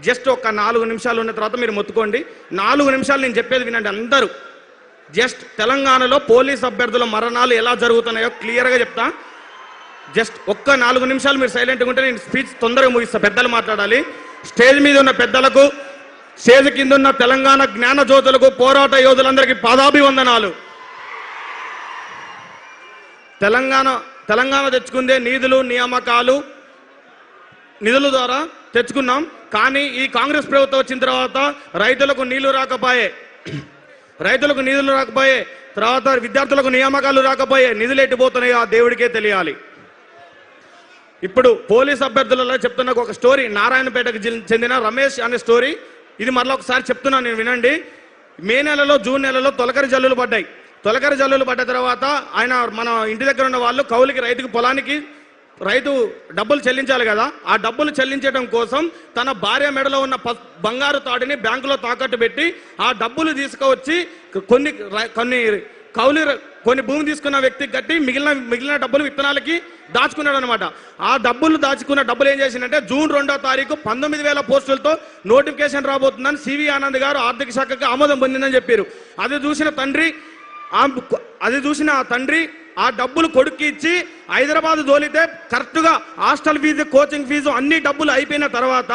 Just ఒక 4 నిమిషాలు ఉన్న తర్వాత మీరు మొత్తుకోండి. 4 నిమిషాలు నేను చెప్పేది వినండి అందరూ. జస్ట్ తెలంగాణలో పోలీస్ అభ్యర్థుల మరణాలు ఎలా జరుగుతున్నాయో క్లియర్గా చెప్తా. జస్ట్ ఒక్క 4 నిమిషాలు మీరు సైలెంట్గా ఉంటే నేను స్పీచ్ తొందరగా ముగిస్తా. పెద్దలు మాట్లాడాలి. స్టేజ్ మీద ఉన్న పెద్దలకు, స్టేజ్ కింద ఉన్న తెలంగాణ జ్ఞాన జ్యోతులకు, పోరాట యోధులందరికీ పాదాభివందనాలు. తెలంగాణ తెచ్చుకుందే నిధులు, నియామకాలు, నిధుల ద్వారా తెచ్చుకున్నాం. కానీ ఈ కాంగ్రెస్ ప్రభుత్వం వచ్చిన తర్వాత రైతులకు నీళ్లు రాకపోయే, తర్వాత విద్యార్థులకు నియామకాలు రాకపోయే, నిధులు ఎట్టిపోతున్నాయో ఆ దేవుడికే తెలియాలి. ఇప్పుడు పోలీస్ అభ్యర్థులలో చెప్తున్న ఒక స్టోరీ, నారాయణపేటకు చెందిన రమేష్ అనే స్టోరీ. ఇది మరలా ఒకసారి చెప్తున్నాను నేను, వినండి. మే నెలలో, జూన్ నెలలో తొలకరి జల్లులు పడ్డాయి. తొలకరి జల్లులు పడ్డ తర్వాత మన ఇంటి దగ్గర ఉన్న వాళ్ళు కౌలుకి, రైతుకు, పొలానికి రైతు డబ్బులు చెల్లించాలి కదా. ఆ డబ్బులు చెల్లించడం కోసం తన భార్య మెడలో ఉన్న బంగారు తాడిని బ్యాంకులో తాకట్టు పెట్టి ఆ డబ్బులు తీసుకువచ్చి కొన్ని భూమి తీసుకున్న వ్యక్తికి కట్టి మిగిలిన డబ్బులు విత్తనాలకి దాచుకున్నాడు అనమాట. ఆ దాచుకున్న డబ్బులు ఏం చేసిందంటే జూన్ 2వ తారీఖు 19,000 పోస్టులతో నోటిఫికేషన్ రాబోతుందని సివి ఆనంద్ గారు ఆర్థిక శాఖకి ఆమోదం పొందిందని చెప్పారు. అది చూసిన ఆ తండ్రి ఆ డబ్బులు కొడుక్కి ఇచ్చి హైదరాబాద్ తోలితే కరెక్ట్గా హాస్టల్ ఫీజు, కోచింగ్ ఫీజు అన్ని డబ్బులు అయిపోయిన తర్వాత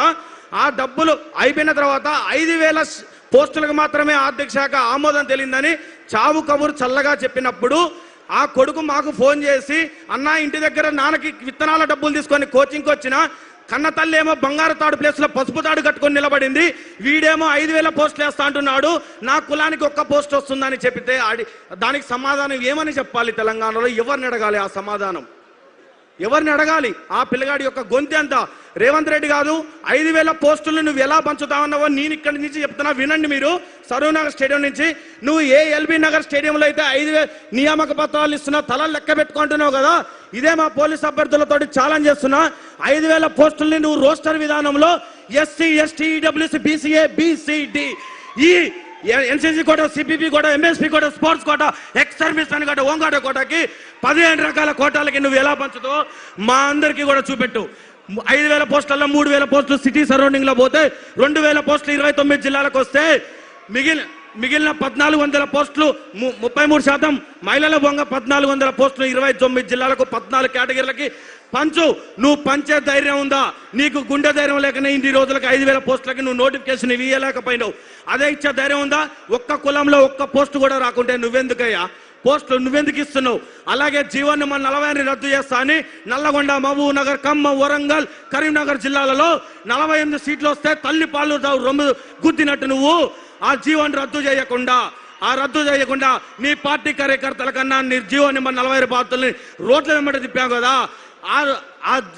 5,000 పోస్టులకు మాత్రమే ఆర్థిక శాఖ ఆమోదం తెలియదని చావు కబురు చల్లగా చెప్పినప్పుడు ఆ కొడుకు మాకు ఫోన్ చేసి, అన్న ఇంటి దగ్గర నాన్నకి విత్తనాల డబ్బులు తీసుకొని కోచింగ్కి వచ్చిన కన్న తల్లి ఏమో బంగారు తాడు ప్లేస్లో పసుపు తాడు కట్టుకొని నిలబడింది, వీడేమో 5,000 పోస్టులు వేస్తా అంటున్నాడు, నా కులానికి 1 పోస్ట్ వస్తుందని చెప్పితే దానికి సమాధానం ఏమని చెప్పాలి? తెలంగాణలో ఎవరిని అడగాలి? ఆ సమాధానం ఎవరిని అడగాలి? ఆ పిల్లగాడి యొక్క గొంతు ఎంత? రేవంత్ రెడ్డి కాదు, 5,000 పోస్టులు నువ్వు ఎలా పంచుతావన్నావో నేను ఇక్కడి నుంచి చెప్తున్నా, వినండి మీరు. సరూనగర్ స్టేడియం నుంచి నువ్వు ఏ ఎల్బీ నగర్ స్టేడియంలో అయితే 5,000 నియామక పత్రాలు ఇస్తున్నావు, తలలు లెక్క పెట్టుకుంటున్నావు కదా. ఇదే మా పోలీస్ అభ్యర్థులతో ఛాలెంజ్ చేస్తున్నా. 5,000 పోస్టుల్ని నువ్వు రోస్టర్ విధానంలో SC, ST, EWS, BCA, BCD, ఈ NCC quota, CPP quota, MSP quota, sports quota, ex service అని కోట, హోంగార్డ్ కోటకి 15 రకాల కోటాలకి నువ్వు ఎలా పంచుతావో మా అందరికీ కూడా చూపెట్టు. 5,000 పోస్టులలో 3,000 పోస్టులు సిటీ సరౌండింగ్ లో పోతే 2,000 పోస్టులు 29 జిల్లాలకు వస్తే మిగిలిన 1,400 పోస్టులు 33% మహిళల బొంగ 1,400 పోస్టులు 29 జిల్లాలకు 14 కేటగిరీలకి పంచు. నువ్వు పంచే ధైర్యం ఉందా? నీకు గుండె ధైర్యం లేకనే ఇన్ని రోజులకి 5,000 పోస్టులకి నువ్వు నోటిఫికేషన్ ఇవ్వలేకపోయినావు. అదే ఇచ్చే ధైర్యం ఉందా? ఒక్క కులంలో 1 పోస్టు కూడా రాకుంటే నువ్వెందుకయ్యా పోస్టులు నువ్వెందుకు ఇస్తున్నావు? అలాగే జీవన్ నెంబర్ 40 రద్దు చేస్తా అని నల్లగొండ, మహబూబ్ నగర్, ఖమ్మం, వరంగల్, కరీంనగర్ జిల్లాలలో 48 సీట్లు వస్తే తల్లి పాలు రొమ్ము గుద్దినట్టు నువ్వు ఆ జీవన్ రద్దు చేయకుండా నీ పార్టీ కార్యకర్తల కన్నా నీ జీవన్ నెంబర్ 40 బాధ్యతల్ని రోడ్ల వెంబడి తిప్పావు కదా. ఆ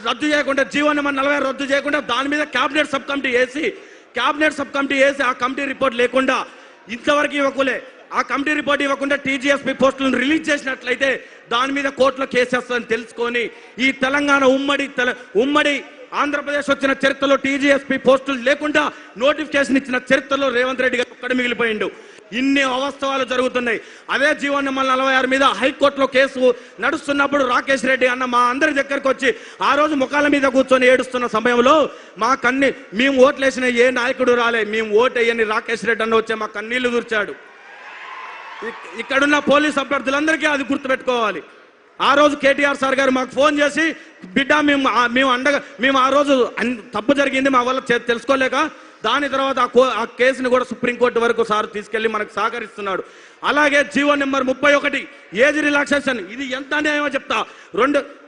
రద్దు చేయకుండా, జీవన్ నెంబర్ 40 రద్దు చేయకుండా దాని మీద క్యాబినెట్ సబ్ కమిటీ వేసి ఆ కమిటీ రిపోర్ట్ లేకుండా ఇంతవరకు ఇవ్వకులే. ఆ కమిటీ రిపోర్ట్ ఇవ్వకుండా టీజీఎస్పీ పోస్టులను రిలీజ్ చేసినట్లయితే దాని మీద కోర్టులో కేసేస్తుందని తెలుసుకొని ఈ తెలంగాణ ఉమ్మడి ఆంధ్రప్రదేశ్ వచ్చిన చరిత్రలో టీజీఎస్పీ పోస్టులు లేకుండా నోటిఫికేషన్ ఇచ్చిన చరిత్రలో రేవంత్ రెడ్డి గారు ఒక్కడే మిగిలిపోయిండు. ఇన్ని అవాస్తవాలు జరుగుతున్నాయి. అదే జీవన్ నెంబర్ 46 మీద హైకోర్టులో కేసు నడుస్తున్నప్పుడు రాకేష్ రెడ్డి అన్న మా అందరి దగ్గరకు వచ్చి ఆ రోజు ముఖాల మీద కూర్చొని ఏడుస్తున్న సమయంలో మేము ఓట్లేసిన ఏ నాయకుడు రాలే, మేము ఓటేయని రాకేష్ రెడ్డి అన్న వచ్చే మా కన్నీళ్లు దూర్చాడు. ఇక్కడున్న పోలీస్ అభ్యర్థులందరికీ అది గుర్తుపెట్టుకోవాలి. ఆ రోజు కేటీఆర్ సార్ గారు మాకు ఫోన్ చేసి, బిడ్డ మేము ఆ రోజు తప్పు జరిగింది మా వల్ల తెలుసుకోలేక దాని తర్వాత ఆ కేసుని కూడా సుప్రీంకోర్టు వరకు సార్ తీసుకెళ్లి మనకు సహకరిస్తున్నాడు. అలాగే జీవో నెంబర్ 31 ఏజ్ రిలాక్సేషన్, ఇది ఎంత అన్యాయమో చెప్తా.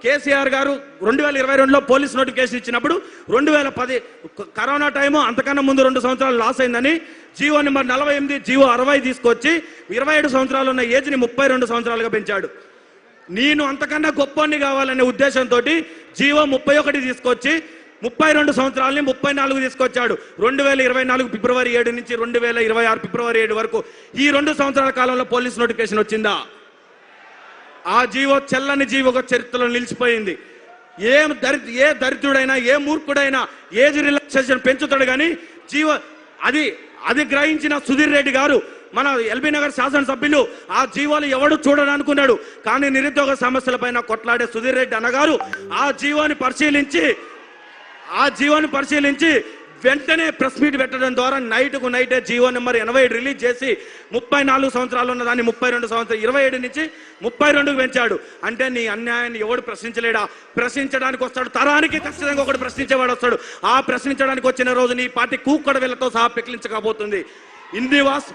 కేసీఆర్ గారు 2022లో పోలీస్ నోటిఫికేషన్ ఇచ్చినప్పుడు 2010 కరోనా టైము, అంతకన్నా ముందు 2 సంవత్సరాలు లాస్ అయిందని జీవో నెంబర్ 48, జీవో 60 తీసుకొచ్చి 27 సంవత్సరాలు ఉన్న ఏజ్ని 32 సంవత్సరాలుగా పెంచాడు. నేను అంతకన్నా గొప్పని కావాలనే ఉద్దేశంతో జీవో 31 తీసుకొచ్చి 32 సంవత్సరాలని 34 తీసుకొచ్చాడు. 2024 ఫిబ్రవరి 7 నుంచి 2026 ఫిబ్రవరి 7 వరకు ఈ 2 సంవత్సరాల కాలంలో పోలీస్ నోటిఫికేషన్ వచ్చిందా? ఆ జీవో చెల్లని జీవో చరిత్రలో నిలిచిపోయింది. ఏ దరిద్రుడైనా ఏ మూర్ఖుడైనా ఏజ్ రిలాక్సేషన్ పెంచుతాడు కానీ జీవో అది గ్రహించిన సుధీర్ రెడ్డి గారు, మన ఎల్బీ నగర్ శాసనసభ్యులు, ఆ జీవోలు ఎవడు చూడని అనుకున్నాడు. కానీ నిరుద్యోగ సమస్యలపైన కొట్లాడే సుధీర్ రెడ్డి అన్నగారు ఆ జీవోని పరిశీలించి వెంటనే ప్రెస్ మీట్ పెట్టడం ద్వారా నైట్కు నైటే జీవో నెంబర్ 87 రిలీజ్ చేసి 34 సంవత్సరాలు ఉన్న దాన్ని 32 సంవత్సరాలు 27 నుంచి 32కు పెంచాడు. అంటే నీ అన్యాయాన్ని ఎవడు ప్రశ్నించలేడా? ప్రశ్నించడానికి వస్తాడు, తరానికి ఖచ్చితంగా ఒకటి ప్రశ్నించేవాడు వస్తాడు. ఆ ప్రశ్నించడానికి వచ్చిన రోజు నీ పార్టీ కూక్కడ వీళ్ళతో సహా పెకిలించకపోతుంది. ఇందివాస్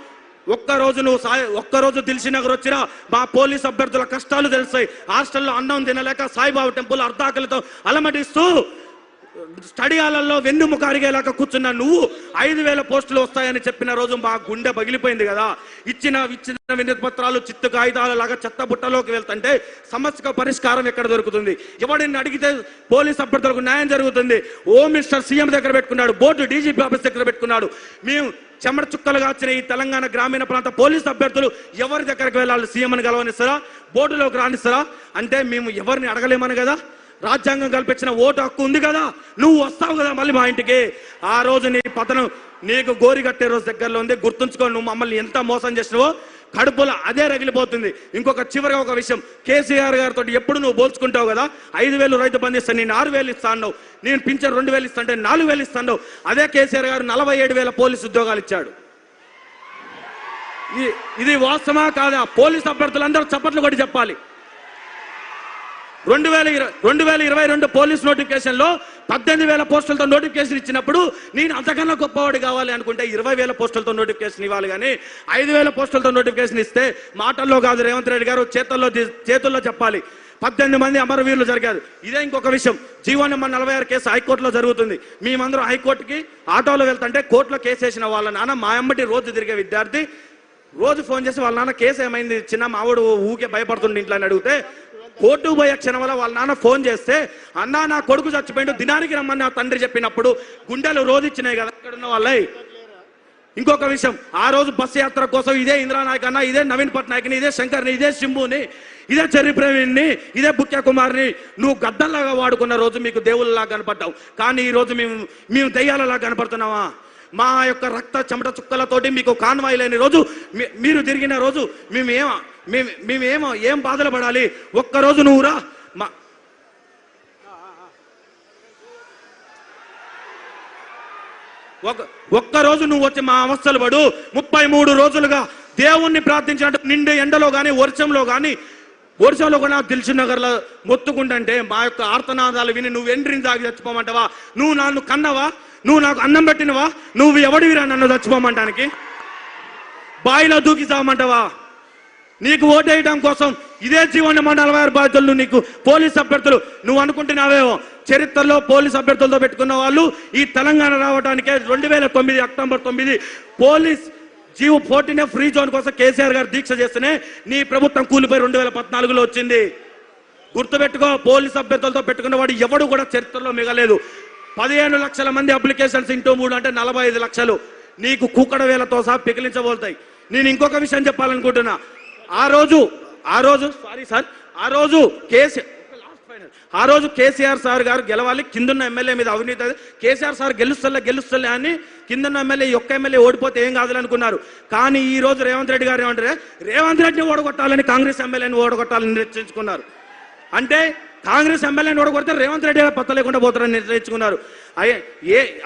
ఒక్కరోజు దిల్షుఖ్నగర్ వచ్చినా మా పోలీస్ అభ్యర్థుల కష్టాలు తెలుస్తాయి. హాస్టల్లో అన్నం తినలేక సాయిబాబా టెంపుల్ అర్ధాకలతో అలమటిస్తూ స్టడీ హాలల్లో వెన్నుముక అరిగేలాగా కూర్చున్నా నువ్వు 5,000 పోస్టులు వస్తాయని చెప్పిన రోజు మా గుండె పగిలిపోయింది కదా. ఇచ్చిన వినతి పత్రాలు చిత్తు కాగితాల లాగా చెత్త బుట్టలోకి వెళ్తుంటే సమస్యకు పరిష్కారం ఎక్కడ దొరుకుతుంది? ఎవడిని అడిగితే పోలీస్ అభ్యర్థులకు న్యాయం జరుగుతుంది. హోమ్ మినిస్టర్ సీఎం దగ్గర పెట్టుకున్నాడు, బోర్డు డీజీపీ ఆఫీస్ దగ్గర పెట్టుకున్నాడు. మేము చెమట చుక్కలుగా వచ్చిన ఈ తెలంగాణ గ్రామీణ ప్రాంత పోలీస్ అభ్యర్థులు ఎవరి దగ్గరకు వెళ్ళాలి? సీఎంని కలవనిస్తారా? బోర్డులోకి రానిస్తారా? అంటే మేము ఎవరిని అడగలేమని కదా. రాజ్యాంగం కల్పించిన ఓటు హక్కు ఉంది కదా, నువ్వు వస్తావు కదా మళ్ళీ మా ఇంటికి. ఆ రోజు నీ పతనం నీకు గోరి కట్టే రోజు దగ్గరలో ఉంది. గుర్తుంచుకో, నువ్వు మమ్మల్ని ఎంత మోసం చేసినావో కడుపులో అదే రగిలిపోతుంది. చివరిగా ఒక విషయం, కేసీఆర్ గారితో ఎప్పుడు నువ్వు పోల్చుకుంటావు కదా, 5,000 రైతు బంధు ఇస్తాను, నేను 6,000 ఇస్తా అన్నావు, నేను పింఛన్ 2,000 ఇస్తా అంటే 4,000 ఇస్తాను. అదే కేసీఆర్ గారు 47,000 పోలీసు ఉద్యోగాలు ఇచ్చాడు. ఇది వాస్తవమా కాదా? పోలీసు అభ్యర్థులందరూ చప్పట్లు కొట్టి చెప్పాలి. 2022 పోలీస్ నోటిఫికేషన్ లో 18,000 పోస్టులతో నోటిఫికేషన్ ఇచ్చినప్పుడు నేను అంతకన్నా గొప్పవాడు కావాలి అనుకుంటే 20,000 పోస్టులతో నోటిఫికేషన్ ఇవ్వాలి. కానీ 5,000 పోస్టులతో నోటిఫికేషన్ ఇస్తే మాటల్లో కాదు, రేవంత్ రెడ్డి గారు చేతుల్లో చెప్పాలి. 18 మంది అమరవీరులు జరిగారు. ఇదే ఇంకొక విషయం, జీవో నెంబర్ 46 కేసు హైకోర్టులో జరుగుతుంది. మేమందరం హైకోర్టుకి ఆటోలో వెళ్తుంటే కోర్టులో కేసు వేసిన వాళ్ళ నాన్న మా అమ్మటి రోజు తిరిగే విద్యార్థి రోజు ఫోన్ చేసి వాళ్ళ నాన్న కేసు ఏమైంది చిన్న మావాడు ఊకే భయపడుతుండే ఇంట్లో అని అడిగితే, కోర్టుకు పోయే క్షణం వల్ల వాళ్ళ నాన్న ఫోన్ చేస్తే, అన్నా నా కొడుకు చచ్చిపోయిండు దినానికి రమ్మని నా తండ్రి చెప్పినప్పుడు గుండెలు రోజు ఇచ్చినాయి కదా ఇక్కడ ఉన్న వాళ్ళే. ఇంకొక విషయం, ఆ రోజు బస్సు యాత్ర కోసం ఇదే ఇంద్రానాయక్ అన్న, ఇదే నవీన్ పట్నాయక్ని, ఇదే శంకర్ని, ఇదే శంభుని, ఇదే చెర్రి ప్రవీణ్ని, ఇదే బుక్యా కుమార్ని నువ్వు గద్దల్లాగా వాడుకున్న రోజు మీకు దేవుళ్ళలా కనపడ్డావు. కానీ ఈ రోజు మేము దయ్యాలలా కనపడుతున్నావా? మా యొక్క రక్త చెమట చుక్కలతోటి మీకు కాన్వాయ్ లేని రోజు, మీరు తిరిగిన రోజు మేమేమో ఏం బాధలు పడాలి? ఒక్కరోజు నువ్వురా ఒక్కరోజు నువ్వు వచ్చి మా అవస్థలు పడు. 33 రోజులుగా దేవుణ్ణి ప్రార్థించినట్టు నిండే ఎండలో కానీ వర్షంలో కూడా దిల్షుఖ్నగర్లో మొత్తుకుంటుంటే మా యొక్క ఆర్తనాదాలు విని నువ్వు ఎండ్రిని తాగి చచ్చిపోమంటావా? నువ్వు నన్ను కన్నవా? నువ్వు నాకు అన్నం పెట్టినవా? నువ్వు ఎవడివిరా నన్ను చచ్చిపోమంటానికి? బాయిలో దూకి చావమంటావా? నీకు ఓటేయడం కోసం ఇదే జీవో నెంబర్ 46 బాధ్యులు నీకు పోలీస్ అభ్యర్థులు నువ్వు అనుకుంటున్నావేమో. చరిత్రలో పోలీస్ అభ్యర్థులతో పెట్టుకున్న వాళ్ళు ఈ తెలంగాణ రావడానికే 2009 October 9 police GO 14 free zone కోసం కేసీఆర్ గారు దీక్ష చేస్తేనే నీ ప్రభుత్వం కూలిపోయి 2014లో వచ్చింది. గుర్తుపెట్టుకో, పోలీస్ అభ్యర్థులతో పెట్టుకున్న వాడు ఎవడు కూడా చరిత్రలో మిగలేదు. 15 లక్షల మంది అప్లికేషన్స్ ఇంటూ 3 అంటే 45 లక్షలు నీకు కుక్కడ వేలతో సహా పెకిలించబోతాయి. నేను ఇంకొక విషయం చెప్పాలనుకుంటున్నా. ఆ రోజు కేసీఆర్ సార్ గారు గెలవాలి, కిందన్న ఎమ్మెల్యే మీద అవినీతి, కేసీఆర్ సార్ గెలుస్తలే అని కిందన్న ఎమ్మెల్యే ఎమ్మెల్యే ఓడిపోతే ఏం కాదని అనుకున్నారు. కానీ ఈ రోజు రేవంత్ రెడ్డి గారు ఏమంటారు? రేవంత్ రెడ్డిని ఓడగొట్టాలని కాంగ్రెస్ ఎమ్మెల్యేని ఓడగొట్టాలని నిర్ణయించుకున్నారు. అంటే కాంగ్రెస్ ఎమ్మెల్యేని ఓడగొడితే రేవంత్ రెడ్డి గారు పత్త లేకుండా పోతారని నిర్ణయించుకున్నారు.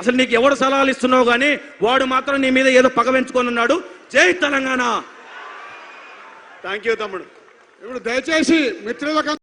అసలు నీకు ఎవడు సలహాలు ఇస్తున్నావు కానీ వాడు మాత్రం నీ మీద ఏదో పగ పెంచుకొని ఉన్నాడు. జై తెలంగాణ. థ్యాంక్ యూ తమ్ముడు. ఇప్పుడు దయచేసి మిత్రులకు